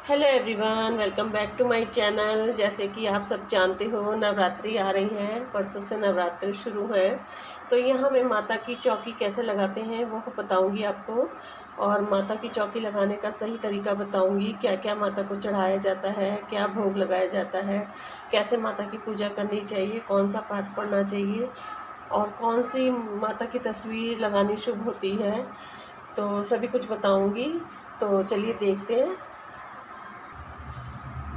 Hello everyone, welcome back to my channel. जैसे कि आप सब जानते हो, नवरात्रि आ रही हैं। परसों से नवरात्रि शुरू है। तो यहाँ मैं माता की चौकी कैसे लगाते हैं वो बताऊंगी आपको, और माता की चौकी लगाने का सही तरीका बताऊंगी। क्या क्या माता को चढ़ाया जाता है, क्या भोग लगाया जाता है, कैसे माता की पूजा करनी चाहिए, कौन सा पाठ पढ़ना चाहिए और कौन सी माता की तस्वीर लगानी शुभ होती है, तो सभी कुछ बताऊंगी। तो चलिए देखते हैं।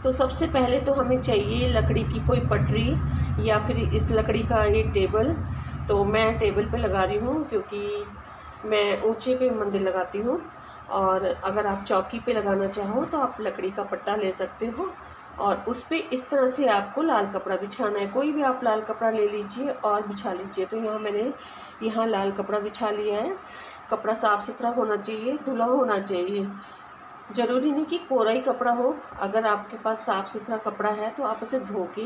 तो सबसे पहले तो हमें चाहिए लकड़ी की कोई पटरी या फिर इस लकड़ी का ये टेबल। तो मैं टेबल पे लगा रही हूँ क्योंकि मैं ऊंचे पे मंदिर लगाती हूँ। और अगर आप चौकी पे लगाना चाहो तो आप लकड़ी का पट्टा ले सकते हो, और उस पर इस तरह से आपको लाल कपड़ा बिछाना है। कोई भी आप लाल कपड़ा ले लीजिए और बिछा लीजिए। तो यहाँ लाल कपड़ा बिछा लिया है। कपड़ा साफ़ सुथरा होना चाहिए, धुला होना चाहिए। ज़रूरी नहीं कि कोरा ही कपड़ा हो। अगर आपके पास साफ़ सुथरा कपड़ा है तो आप उसे धो के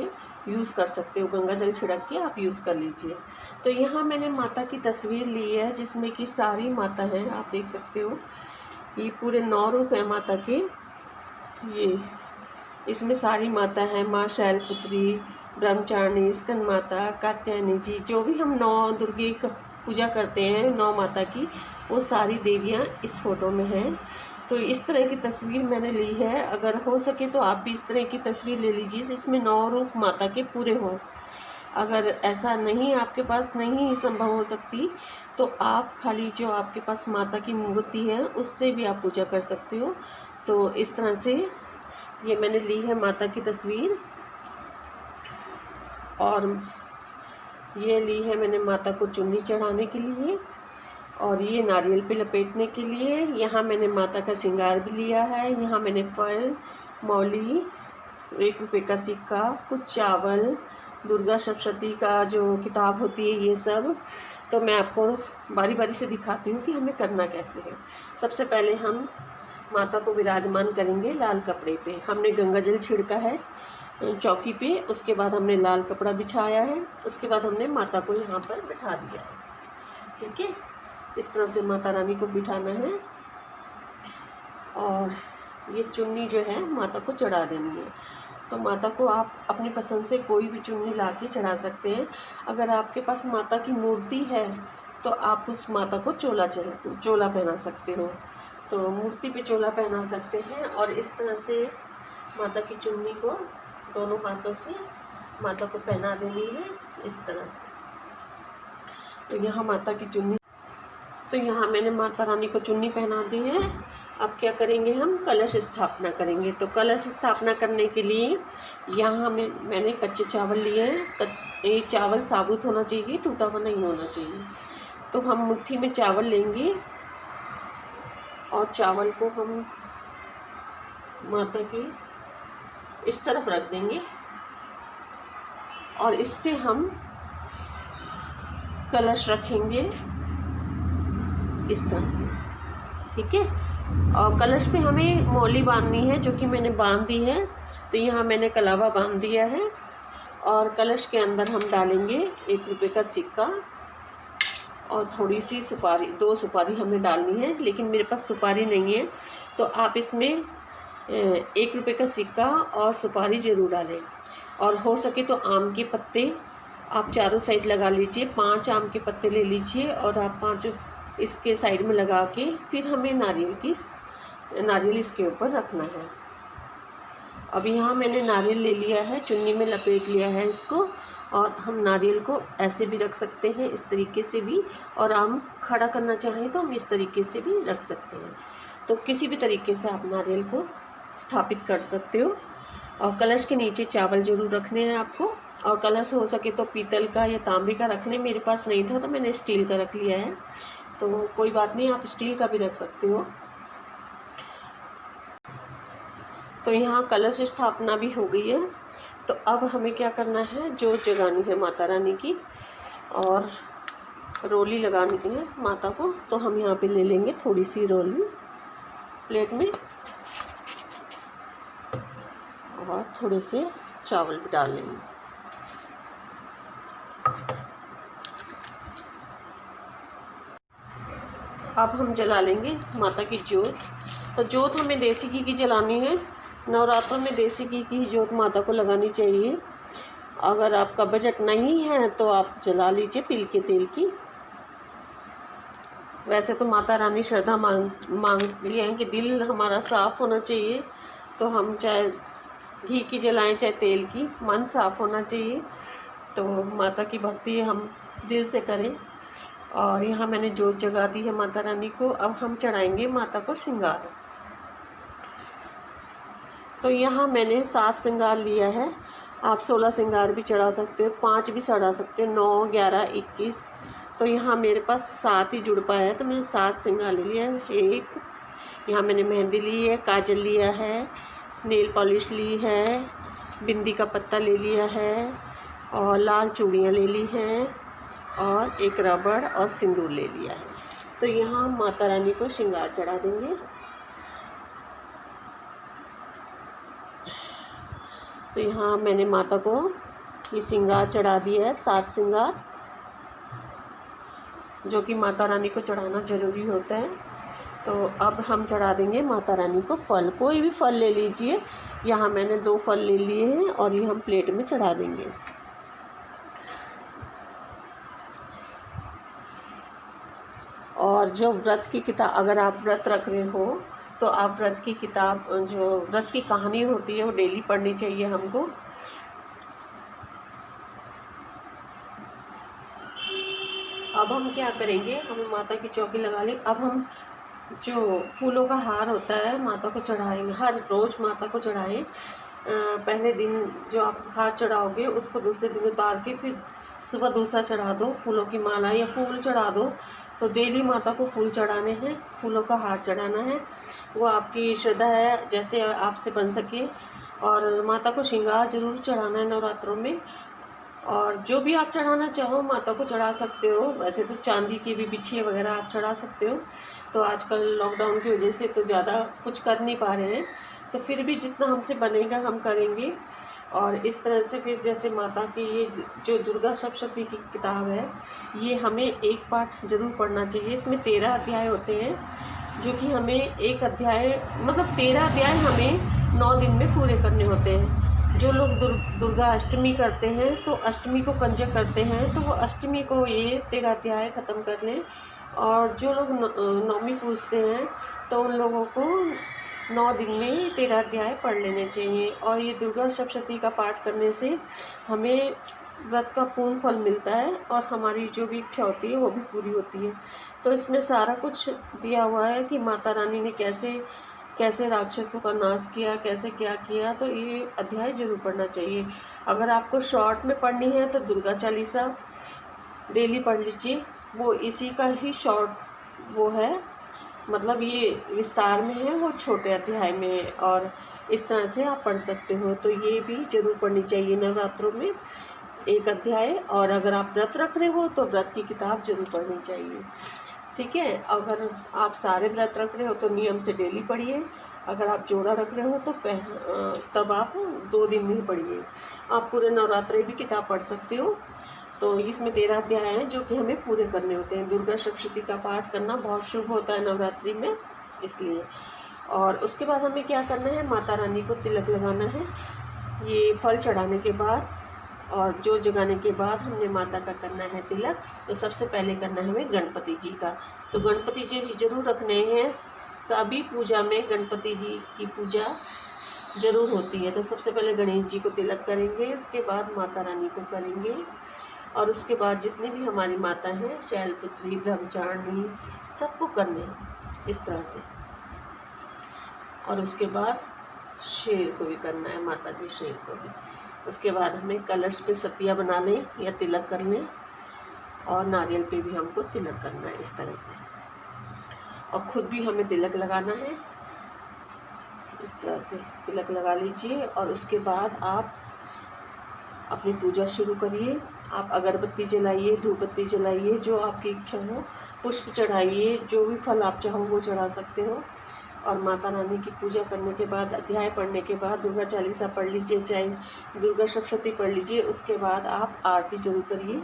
यूज़ कर सकते हो, गंगा जल छिड़क के आप यूज़ कर लीजिए। तो यहाँ मैंने माता की तस्वीर ली है जिसमें कि सारी माता हैं, आप देख सकते हो। ये पूरे 9 रूप हैं माता के। ये इसमें सारी माता हैं, माँ शैलपुत्री, ब्रह्मचारिणी, स्कंद माता, कात्यायनी जी, जो भी हम 9 दुर्गे का पूजा करते हैं, 9 माता की, वो सारी देवियाँ इस फ़ोटो में हैं। तो इस तरह की तस्वीर मैंने ली है। अगर हो सके तो आप भी इस तरह की तस्वीर ले लीजिए जिसमें 9 रूप माता के पूरे हों। अगर ऐसा नहीं, आपके पास नहीं संभव हो सकती, तो आप खाली जो आपके पास माता की मूर्ति है उससे भी आप पूजा कर सकते हो। तो इस तरह से ये मैंने ली है माता की तस्वीर, और ये ली है मैंने माता को चुन्नी चढ़ाने के लिए, और ये नारियल पे लपेटने के लिए। यहाँ मैंने माता का श्रृंगार भी लिया है। यहाँ मैंने फल, मौली, 1 रुपये का सिक्का, कुछ चावल, दुर्गा सप्तशती का जो किताब होती है, ये सब। तो मैं आपको बारी बारी से दिखाती हूँ कि हमें करना कैसे है। सबसे पहले हम माता को विराजमान करेंगे लाल कपड़े पे। हमने गंगा जल छिड़का है चौकी पे, उसके बाद हमने लाल कपड़ा बिछाया है, उसके बाद हमने माता को यहाँ पर बिठा दिया है। ठीक है, इस तरह से माता रानी को बिठाना है, और ये चुन्नी जो है माता को चढ़ा देनी है। तो माता को आप अपनी पसंद से कोई भी चुन्नी ला के चढ़ा सकते हैं। अगर आपके पास माता की मूर्ति है तो आप उस माता को चोला पहना सकते हो। तो मूर्ति पे चोला पहना सकते हैं, और इस तरह से माता की चुन्नी को दोनों हाथों से माता को पहना देनी है, इस तरह से। तो यहाँ माता की चुन्नी, तो यहाँ मैंने माता रानी को चुन्नी पहना दी है। अब क्या करेंगे, हम कलश स्थापना करेंगे। तो कलश स्थापना करने के लिए यहाँ मैंने कच्चे चावल लिए हैं। ये चावल साबुत होना चाहिए, टूटा हुआ नहीं होना चाहिए। तो हम मुट्ठी में चावल लेंगे और चावल को हम माता की इस तरफ रख देंगे, और इस पे हम कलश रखेंगे इस तरह से। ठीक है, और कलश पे हमें मौली बांधनी है, जो कि मैंने बांध दी है। तो यहाँ मैंने कलावा बांध दिया है, और कलश के अंदर हम डालेंगे 1 रुपये का सिक्का और थोड़ी सी सुपारी, 2 सुपारी हमें डालनी है, लेकिन मेरे पास सुपारी नहीं है। तो आप इसमें 1 रुपये का सिक्का और सुपारी ज़रूर डालें, और हो सके तो आम के पत्ते आप चारों साइड लगा लीजिए। 5 आम के पत्ते ले लीजिए और आप 5 इसके साइड में लगा के फिर हमें नारियल इसके ऊपर रखना है। अब यहाँ मैंने नारियल ले लिया है, चुन्नी में लपेट लिया है इसको, और हम नारियल को ऐसे भी रख सकते हैं, इस तरीके से भी, और हम खड़ा करना चाहें तो हम इस तरीके से भी रख सकते हैं। तो किसी भी तरीके से आप नारियल को स्थापित कर सकते हो। और कलश के नीचे चावल ज़रूर रखने हैं आपको, और कलश हो सके तो पीतल का या तांबे का रखने। मेरे पास नहीं था तो मैंने स्टील का रख लिया है। तो कोई बात नहीं, आप स्टील का भी रख सकते हो। तो यहाँ कलश स्थापना भी हो गई है। तो अब हमें क्या करना है, जोत जगानी है माता रानी की, और रोली लगानी है माता को। तो हम यहाँ पे ले लेंगे थोड़ी सी रोली प्लेट में, और थोड़े से चावल भी डाल लेंगे। अब हम जला लेंगे माता की जोत। तो जोत हमें देसी घी की जलानी है, नवरात्रों में देसी घी की जोत माता को लगानी चाहिए। अगर आपका बजट नहीं है तो आप जला लीजिए तिल के तेल की। वैसे तो माता रानी श्रद्धा मांगती हैं कि दिल हमारा साफ़ होना चाहिए, तो हम चाहे घी की जलाएं चाहे तेल की, मन साफ़ होना चाहिए। तो माता की भक्ति हम दिल से करें। और यहाँ मैंने जोत जगा दी है माता रानी को। अब हम चढ़ाएंगे माता को श्रृंगार। तो यहाँ मैंने 7 श्रृंगार लिया है। आप 16 श्रृंगार भी चढ़ा सकते हो, 5 भी चढ़ा सकते हो, 9, 11, 21। तो यहाँ मेरे पास 7 ही जुड़ पाया है, तो मैंने 7 श्रृंगार ले लिया है। एक यहाँ मैंने मेहंदी ली है, काजल लिया है, नेल पॉलिश ली है, बिंदी का पत्ता ले लिया है, और लाल चूड़ियाँ ले ली हैं, और एक रबड़ और सिंदूर ले लिया है। तो यहाँ माता रानी को श्रृंगार चढ़ा देंगे। तो यहाँ मैंने माता को ये श्रृंगार चढ़ा दिया है, 7 श्रृंगार, जो कि माता रानी को चढ़ाना ज़रूरी होता है। तो अब हम चढ़ा देंगे माता रानी को फल। कोई भी फल ले लीजिए। यहाँ मैंने 2 फल ले लिए हैं और ये हम प्लेट में चढ़ा देंगे। और जो व्रत की किताब, अगर आप व्रत रख रहे हो तो आप व्रत की किताब, जो व्रत की कहानी होती है वो डेली पढ़नी चाहिए हमको। अब हम क्या करेंगे, हम माता की चौकी लगा ली। अब हम जो फूलों का हार होता है माता को चढ़ाएंगे। हर रोज़ माता को चढ़ाएं। पहले दिन जो आप हार चढ़ाओगे उसको दूसरे दिन उतार के फिर सुबह दूसरा चढ़ा दो। फूलों की माला या फूल चढ़ा दो। तो डेली माता को फूल चढ़ाने हैं, फूलों का हार चढ़ाना है। वो आपकी श्रद्धा है, जैसे आपसे बन सके। और माता को श्रृंगार ज़रूर चढ़ाना है नवरात्रों में। और जो भी आप चढ़ाना चाहो माता को चढ़ा सकते हो। वैसे तो चांदी की भी बिछिया वगैरह आप चढ़ा सकते हो। तो आजकल लॉकडाउन की वजह से तो ज़्यादा कुछ कर नहीं पा रहे हैं, तो फिर भी जितना हमसे बनेगा हम करेंगे। और इस तरह से फिर जैसे माता की ये जो दुर्गा सप्तशती की किताब है, ये हमें एक पाठ ज़रूर पढ़ना चाहिए। इसमें 13 अध्याय होते हैं, जो कि हमें एक अध्याय मतलब 13 अध्याय हमें 9 दिन में पूरे करने होते हैं। जो लोग दुर्गा अष्टमी करते हैं तो अष्टमी को कंजक करते हैं, तो वो अष्टमी को ये 13 अध्याय ख़त्म कर लें। और जो लोग नवमी पूजते हैं तो उन लोगों को 9 दिन में 13 अध्याय पढ़ लेने चाहिए। और ये दुर्गा सप्तशती का पाठ करने से हमें व्रत का पूर्ण फल मिलता है और हमारी जो भी इच्छा होती है वो भी पूरी होती है। तो इसमें सारा कुछ दिया हुआ है कि माता रानी ने कैसे कैसे राक्षसों का नाश किया, कैसे क्या किया। तो ये अध्याय जरूर पढ़ना चाहिए। अगर आपको शॉर्ट में पढ़नी है तो दुर्गा चालीसा डेली पढ़ लीजिए। वो इसी का ही शॉर्ट वो है, मतलब ये विस्तार में है, वो छोटे अध्याय में है। और इस तरह से आप पढ़ सकते हो। तो ये भी जरूर पढ़नी चाहिए नवरात्रों में, एक अध्याय। और अगर आप व्रत रख रहे हो तो व्रत की किताब जरूर पढ़नी चाहिए। ठीक है। अगर आप सारे व्रत रख रहे हो तो नियम से डेली पढ़िए। अगर आप जोड़ा रख रहे हो तो तब आप 2 दिन में ही पढ़िए। आप पूरे नवरात्रि भी किताब पढ़ सकते हो। तो इसमें 13 अध्याय हैं जो कि हमें पूरे करने होते हैं। दुर्गा सप्तशती का पाठ करना बहुत शुभ होता है नवरात्रि में, इसलिए। और उसके बाद हमें क्या करना है, माता रानी को तिलक लगाना है। ये फल चढ़ाने के बाद और जो जगाने के बाद हमने माता का करना है तिलक। तो सबसे पहले करना है हमें गणपति जी का। तो गणपति जी जरूर रखने हैं। सभी पूजा में गणपति जी की पूजा जरूर होती है। तो सबसे पहले गणेश जी को तिलक करेंगे, उसके बाद माता रानी को करेंगे, और उसके बाद जितनी भी हमारी माता हैं, शैलपुत्री, ब्रह्मचारिणी, सबको करने हैं इस तरह से। और उसके बाद शेर को भी करना है, माता के शेर को भी। उसके बाद हमें कलश पे सतिया बना लें या तिलक कर लें, और नारियल पे भी हमको तिलक करना है इस तरह से। और ख़ुद भी हमें तिलक लगाना है, इस तरह से तिलक लगा लीजिए। और उसके बाद आप अपनी पूजा शुरू करिए। आप अगरबत्ती जलाइए, धूपबत्ती जलाइए, जो आपकी इच्छा हो, पुष्प चढ़ाइए, जो भी फल आप चाहो वो चढ़ा सकते हो। और माता रानी की पूजा करने के बाद, अध्याय पढ़ने के बाद दुर्गा चालीसा पढ़ लीजिए, चाहे दुर्गा सप्तशती पढ़ लीजिए। उसके बाद आप आरती जरूर करिए,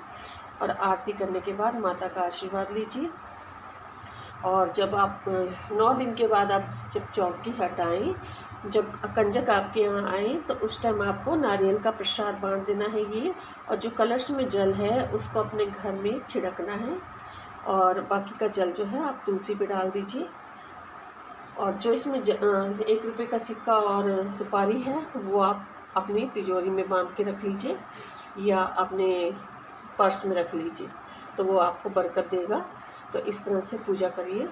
और आरती करने के बाद माता का आशीर्वाद लीजिए। और जब आप 9 दिन के बाद आप जब चौकी हटाएं जब कंजक आपके यहाँ आए तो उस टाइम आपको नारियल का प्रसाद बांट देना है ये, और जो कलश में जल है उसको अपने घर में छिड़कना है, और बाकी का जल जो है आप तुलसी पे डाल दीजिए। और जो इसमें 1 रुपये का सिक्का और सुपारी है वो आप अपनी तिजोरी में बांध के रख लीजिए या अपने पर्स में रख लीजिए, तो वो आपको बरकत देगा। तो इस तरह से पूजा करिए,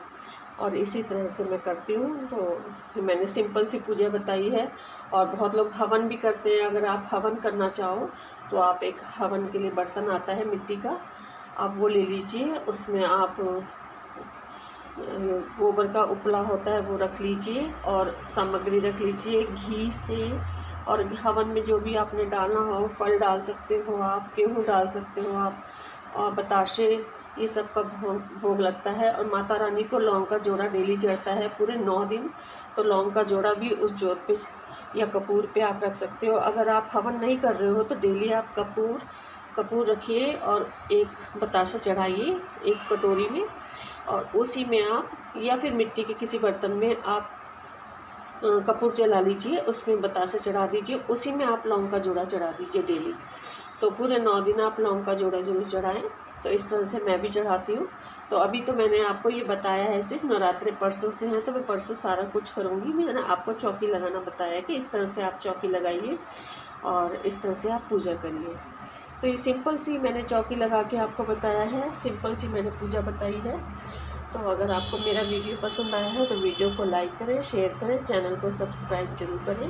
और इसी तरह से मैं करती हूँ। तो मैंने सिंपल सी पूजा बताई है, और बहुत लोग हवन भी करते हैं। अगर आप हवन करना चाहो तो आप एक हवन के लिए बर्तन आता है मिट्टी का, आप वो ले लीजिए। उसमें आप गोबर का उपला होता है वो रख लीजिए, और सामग्री रख लीजिए घी से। और हवन में जो भी आपने डालना हो, फल डाल सकते हो आप, गेहूँ डाल सकते हो आप, और बताशे, ये सब का भोग लगता है। और माता रानी को लौंग का जोड़ा डेली चढ़ता है पूरे 9 दिन, तो लौंग का जोड़ा भी उस जोत पे या कपूर पे आप रख सकते हो। अगर आप हवन नहीं कर रहे हो तो डेली आप कपूर रखिए और एक बताशा चढ़ाइए एक कटोरी में, और उसी में आप या फिर मिट्टी के किसी बर्तन में आप कपूर जला लीजिए, उसमें बताशा चढ़ा दीजिए, उसी में आप लौंग का जोड़ा चढ़ा दीजिए डेली। तो पूरे 9 दिन आप लौंग का जोड़ा जरूर चढ़ाएं। तो इस तरह से मैं भी चढ़ाती हूँ। तो अभी तो मैंने आपको ये बताया है, सिर्फ नवरात्रि परसों से हैं, तो मैं परसों सारा कुछ करूँगी। मैंने आपको चौकी लगाना बताया कि इस तरह से आप चौकी लगाइए और इस तरह से आप पूजा करिए। तो ये सिंपल सी मैंने चौकी लगा के आपको बताया है, सिंपल सी मैंने पूजा बताई है। तो अगर आपको मेरा वीडियो पसंद आया है तो वीडियो को लाइक करें, शेयर करें, चैनल को सब्सक्राइब जरूर करें।